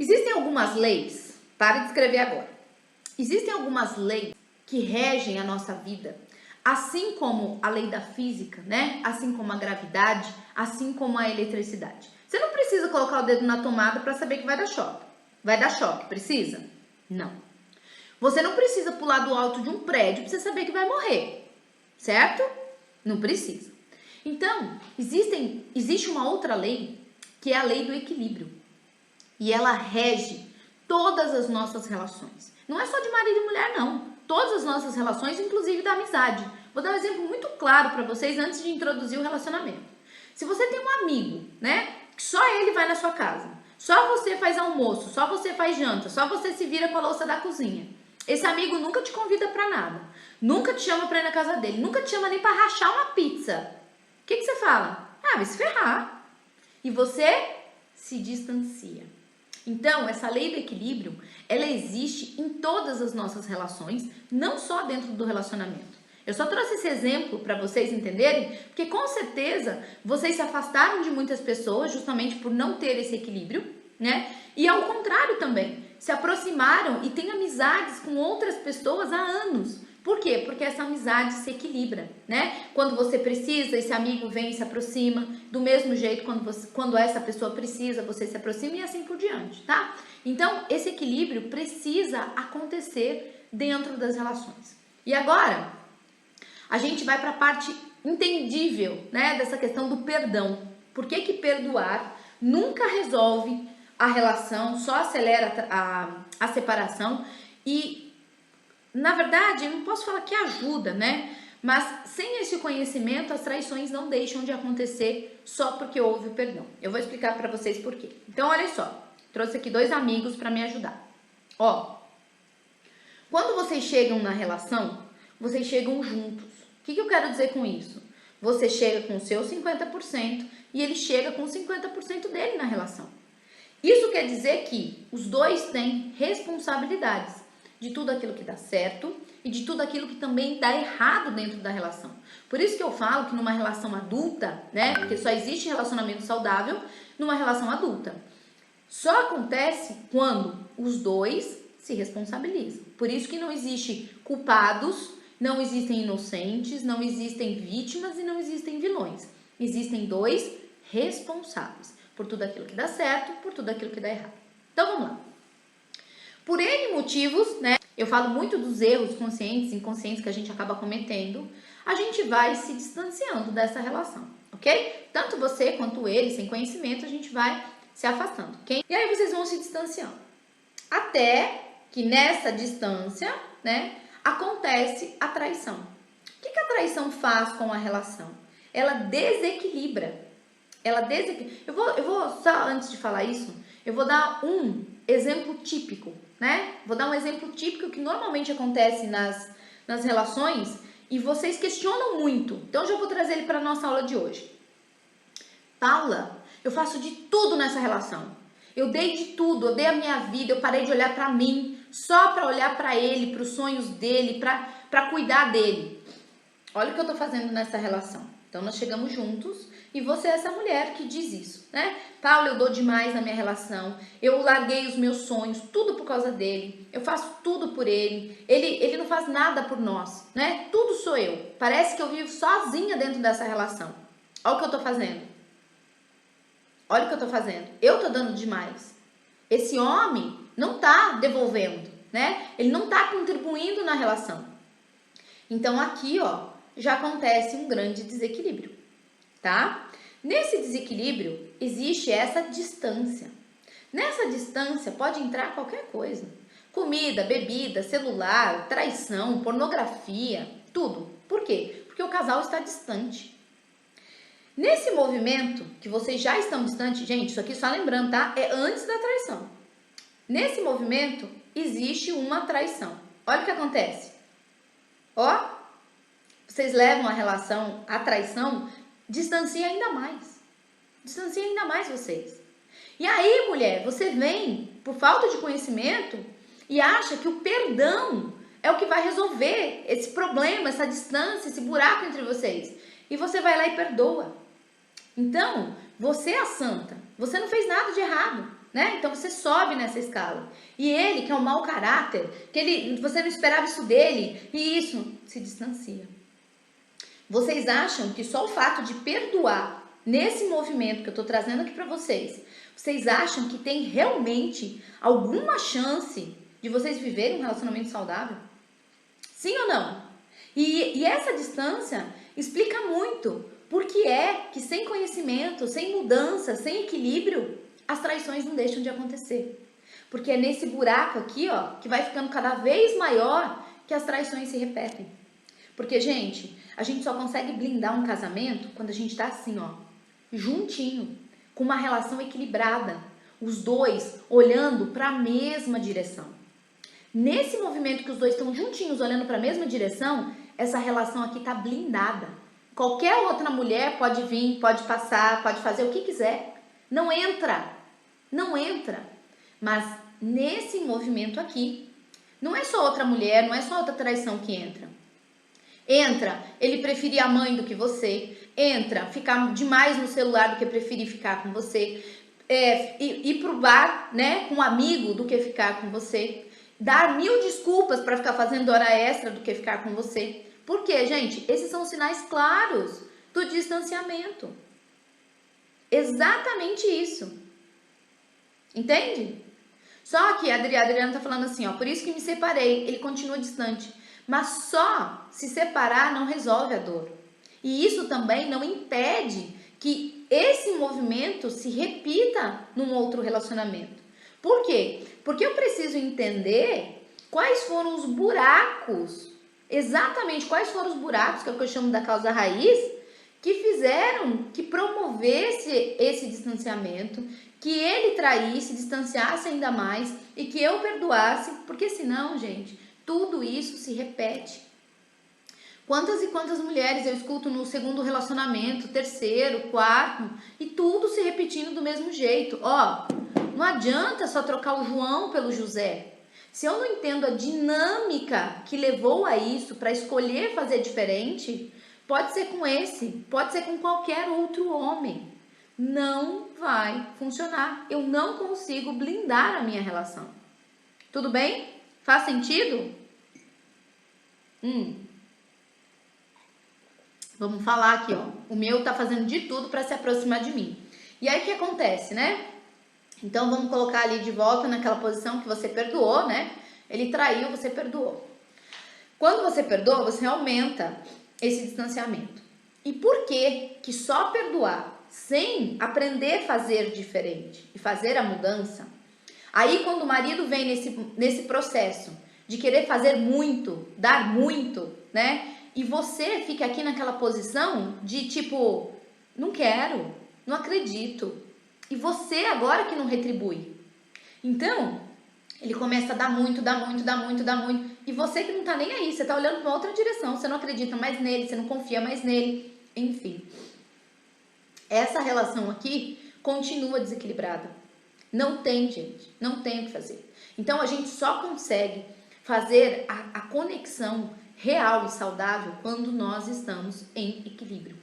Existem algumas leis, para de escrever agora. Existem algumas leis que regem a nossa vida, assim como a lei da física, né? Assim como a gravidade, assim como a eletricidade. Você não precisa colocar o dedo na tomada para saber que vai dar choque. Vai dar choque, precisa? Não. Você não precisa pular do alto de um prédio para você saber que vai morrer, certo? Não precisa. Então, existe uma outra lei, que é a lei do equilíbrio. E ela rege todas as nossas relações. Não é só de marido e mulher, não. Todas as nossas relações, inclusive da amizade. Vou dar um exemplo muito claro para vocês antes de introduzir o relacionamento. Se você tem um amigo, né, que só ele vai na sua casa, só você faz almoço, só você faz janta, só você se vira com a louça da cozinha. Esse amigo nunca te convida para nada, nunca te chama para ir na casa dele, nunca te chama nem para rachar uma pizza. O que você fala? Ah, vai se ferrar. E você se distancia. Então, essa lei do equilíbrio, ela existe em todas as nossas relações, não só dentro do relacionamento. Eu só trouxe esse exemplo para vocês entenderem, porque com certeza vocês se afastaram de muitas pessoas justamente por não ter esse equilíbrio, né? E ao contrário também, se aproximaram e têm amizades com outras pessoas há anos. Por quê? Porque essa amizade se equilibra, né? Quando você precisa, esse amigo vem e se aproxima. Do mesmo jeito, quando essa pessoa precisa, você se aproxima e assim por diante, tá? Então, esse equilíbrio precisa acontecer dentro das relações. E agora, a gente vai para a parte entendível, né? Dessa questão do perdão. Por que perdoar nunca resolve a relação, só acelera a separação e... Na verdade, eu não posso falar que ajuda, né? Mas sem esse conhecimento, as traições não deixam de acontecer só porque houve o perdão. Eu vou explicar para vocês por quê. Então, olha só. Trouxe aqui 2 amigos para me ajudar. Ó, quando vocês chegam na relação, vocês chegam juntos. O que eu quero dizer com isso? Você chega com o seu 50% e ele chega com 50% dele na relação. Isso quer dizer que os dois têm responsabilidades de tudo aquilo que dá certo e de tudo aquilo que também dá errado dentro da relação. Por isso que eu falo que numa relação adulta, né, porque só existe relacionamento saudável numa relação adulta, só acontece quando os dois se responsabilizam. Por isso que não existe culpados, não existem inocentes, não existem vítimas e não existem vilões. Existem 2 responsáveis por tudo aquilo que dá certo, por tudo aquilo que dá errado. Então vamos lá. Por N motivos, né? Eu falo muito dos erros conscientes e inconscientes que a gente acaba cometendo. A gente vai se distanciando dessa relação, ok? Tanto você quanto ele, sem conhecimento, a gente vai se afastando, ok? E aí vocês vão se distanciando. Até que nessa distância, né, acontece a traição. O que a traição faz com a relação? Ela desequilibra. Eu vou só antes de falar isso, eu vou dar um exemplo típico, né? Vou dar um exemplo típico que normalmente acontece nas relações e vocês questionam muito. Então, já vou trazer ele para a nossa aula de hoje. Paula, eu faço de tudo nessa relação. Eu dei de tudo, eu dei a minha vida, eu parei de olhar para mim, só para olhar para ele, para os sonhos dele, para cuidar dele. Olha o que eu tô fazendo nessa relação. Então, nós chegamos juntos e você é essa mulher que diz isso, né? Paula, eu dou demais na minha relação, eu larguei os meus sonhos, tudo por causa dele, eu faço tudo por ele não faz nada por nós, né? Tudo sou eu. Parece que eu vivo sozinha dentro dessa relação. Olha o que eu tô fazendo. Olha o que eu tô fazendo. Eu tô dando demais. Esse homem não tá devolvendo, né? Ele não tá contribuindo na relação. Então, aqui, ó, já acontece um grande desequilíbrio, tá? Nesse desequilíbrio, existe essa distância. Nessa distância pode entrar qualquer coisa. Comida, bebida, celular, traição, pornografia, tudo. Por quê? Porque o casal está distante. Nesse movimento, que vocês já estão distantes, gente, isso aqui só lembrando, tá? É antes da traição. Nesse movimento, existe uma traição. Olha o que acontece. Ó, vocês levam a relação, a traição, distancia ainda mais. Distancia ainda mais vocês. E aí, mulher, você vem, por falta de conhecimento, e acha que o perdão é o que vai resolver esse problema, essa distância, esse buraco entre vocês. E você vai lá e perdoa. Então, você é a santa. Você não fez nada de errado. né? Então você sobe nessa escala. E ele, que é um mau caráter, você não esperava isso dele, e isso se distancia. Vocês acham que só o fato de perdoar nesse movimento que eu tô trazendo aqui para vocês acham que tem realmente alguma chance de vocês viverem um relacionamento saudável? Sim ou não? E essa distância explica muito por que é que sem conhecimento, sem mudança, sem equilíbrio, as traições não deixam de acontecer. Porque é nesse buraco aqui, ó, que vai ficando cada vez maior que as traições se repetem. Porque, gente, a gente só consegue blindar um casamento quando a gente tá assim, ó, juntinho, com uma relação equilibrada, os dois olhando para a mesma direção. Nesse movimento que os dois estão juntinhos olhando para a mesma direção, essa relação aqui tá blindada. Qualquer outra mulher pode vir, pode passar, pode fazer o que quiser. Não entra. Não entra. Mas nesse movimento aqui, não é só outra mulher, não é só outra traição que entra. Entra, ele preferir a mãe do que você. Entra, ficar demais no celular do que preferir ficar com você. Ir pro bar, né, com um amigo do que ficar com você. Dar 1000 desculpas para ficar fazendo hora extra do que ficar com você. Por quê, gente? Esses são os sinais claros do distanciamento. Exatamente isso. Entende? Só que a Adriana tá falando assim, ó, por isso que me separei, ele continua distante. Mas só se separar não resolve a dor. E isso também não impede que esse movimento se repita num outro relacionamento. Por quê? Porque eu preciso entender quais foram os buracos, exatamente quais foram os buracos, que é o que eu chamo da causa raiz, que fizeram que promovesse esse distanciamento, que ele traísse, distanciasse ainda mais e que eu perdoasse, porque senão, gente, tudo isso se repete. Quantas e quantas mulheres eu escuto no segundo relacionamento, terceiro, quarto, e tudo se repetindo do mesmo jeito. Ó, não adianta só trocar o João pelo José. Se eu não entendo a dinâmica que levou a isso, para escolher fazer diferente, pode ser com esse, pode ser com qualquer outro homem. Não vai funcionar. Eu não consigo blindar a minha relação. Tudo bem? Faz sentido? Vamos falar aqui, ó. O meu tá fazendo de tudo para se aproximar de mim. E aí o que acontece, né? Então vamos colocar ali de volta naquela posição que você perdoou, né? Ele traiu, você perdoou. Quando você perdoa, você aumenta esse distanciamento. E por que só perdoar sem aprender a fazer diferente e fazer a mudança? Aí quando o marido vem nesse processo de querer fazer muito, dar muito, né? E você fica aqui naquela posição de tipo, não quero, não acredito. E você agora que não retribui. Então, ele começa a dar muito, dar muito, dar muito, dar muito. E você que não tá nem aí, você tá olhando pra outra direção, você não acredita mais nele, você não confia mais nele. Enfim, essa relação aqui continua desequilibrada. Não tem, gente, não tem o que fazer. Então, a gente só consegue fazer a conexão real e saudável quando nós estamos em equilíbrio.